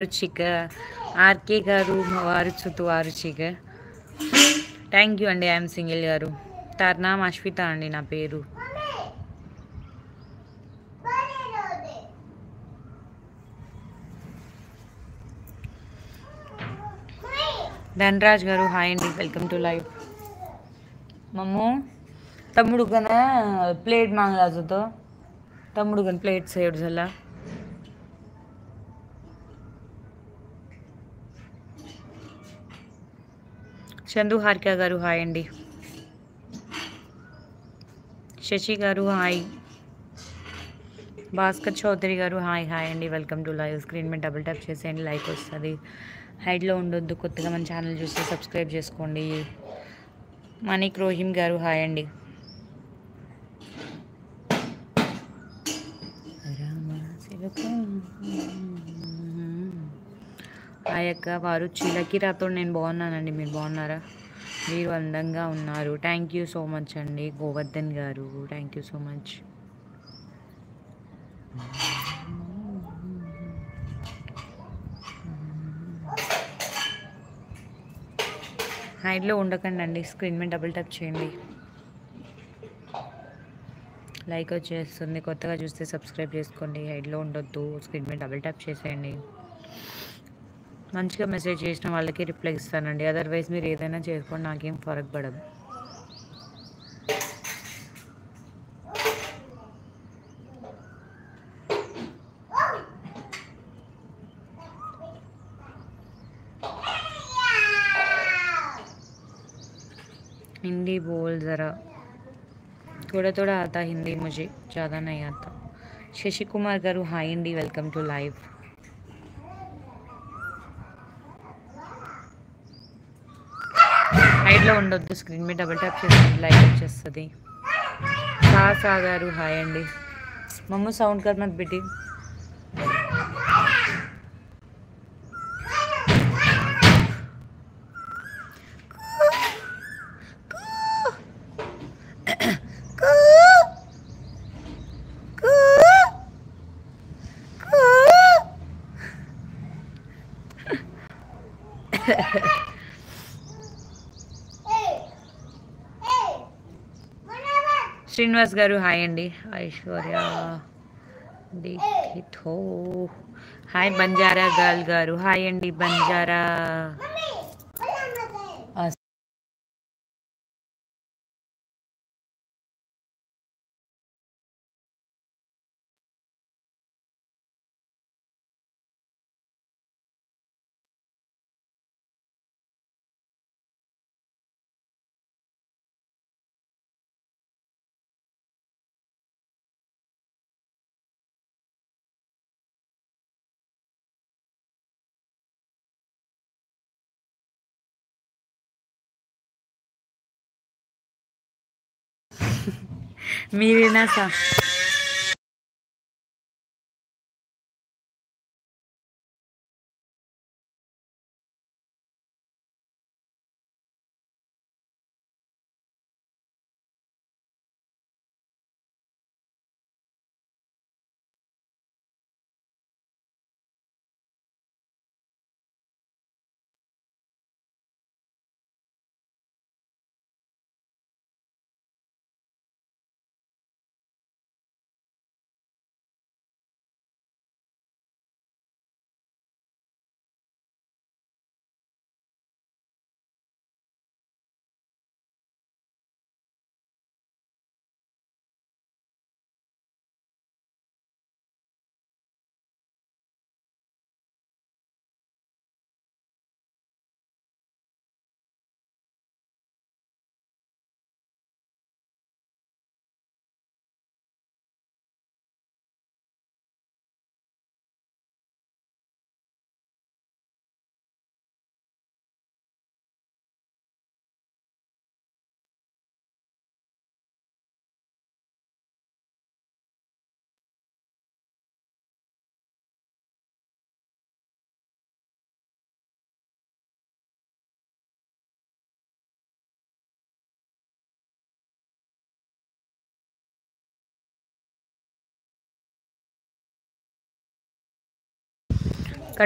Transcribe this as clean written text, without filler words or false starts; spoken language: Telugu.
రుచిక ఆర్కే గారు వారుచుతు వారుచిక థ్యాంక్ యూ అండి. ఐఎమ్ సింగిల్ గారు. తర్నామ్ అశ్విత అండి నా పేరు. ధనరాజ్ గారు హాయ్ అండి, వెల్కమ్ టు లైవ్. మమ్ము तमुड़ कना प्लेट मांगला तो तमुड़ कन प्लेट सेड झाला. చందు హారిక గారు హాయ్ అండి. శశి గారు హాయ్. భాస్కర్ చౌదరి గారు హాయ్ హాయ్ అండి, వెల్కమ్ టు లైవ్. స్క్రీన్ మీద డబుల్ ట్యాప్ చేసేయండి, లైక్ వస్తుంది. హైడ్లో ఉండొద్దు, కొత్తగా మన ఛానల్ చూస్తే సబ్స్క్రైబ్ చేసుకోండి. మణిక్ రోహిమ్ గారు హాయ్ అండి. హాయ్ అక్క వారు చిలకి రాతో నేను బాగున్నానండి, మీరు బాగున్నారా? మీరు అందంగా ఉన్నారు. థ్యాంక్ యూ సో మచ్ అండి గోవర్ధన్ గారు, థ్యాంక్ యూ సో మచ్. హైడ్లో ఉండకండి అండి, స్క్రీన్ మీద డబుల్ ట్యాప్ చేయండి, లైక్ వచ్చేస్తుంది. కొత్తగా చూస్తే సబ్స్క్రైబ్ చేసుకోండి. హైడ్లో ఉండొద్దు, స్క్రీన్ మీద డబుల్ ట్యాప్ చేసేయండి. మంచిగా మెసేజ్ చేసిన వాళ్ళకి రిప్లై ఇస్తానండి, అదర్వైజ్ మీరు ఏదైనా చేసుకోండి, నాకేం ఫరక్ పడదు. हिंदी बोल ज़रा, थोड़ा थोड़ा आता हिंदी, मुझे ज़्यादा नहीं आता. शशि कुमार गारू हाई अंडी, वेलकम टू लाइव. హైడ్లో ఉండొద్దు, స్క్రీన్ మీద డబుల్ ట్యాప్ చేసి లైక్ వచ్చేస్తుంది. సాసా గారు హాయ్ అండి. మమ్మ సౌండ్ కర్ మత్ బేటీ. శ్రీనివాస్ గారు హాయ్ అండి. ఐశ్వర్య దీక్షిత్ హో హాయ్. బంజారా గర్ల్ గారు హాయ్ అండి. బంజారా మీరేనా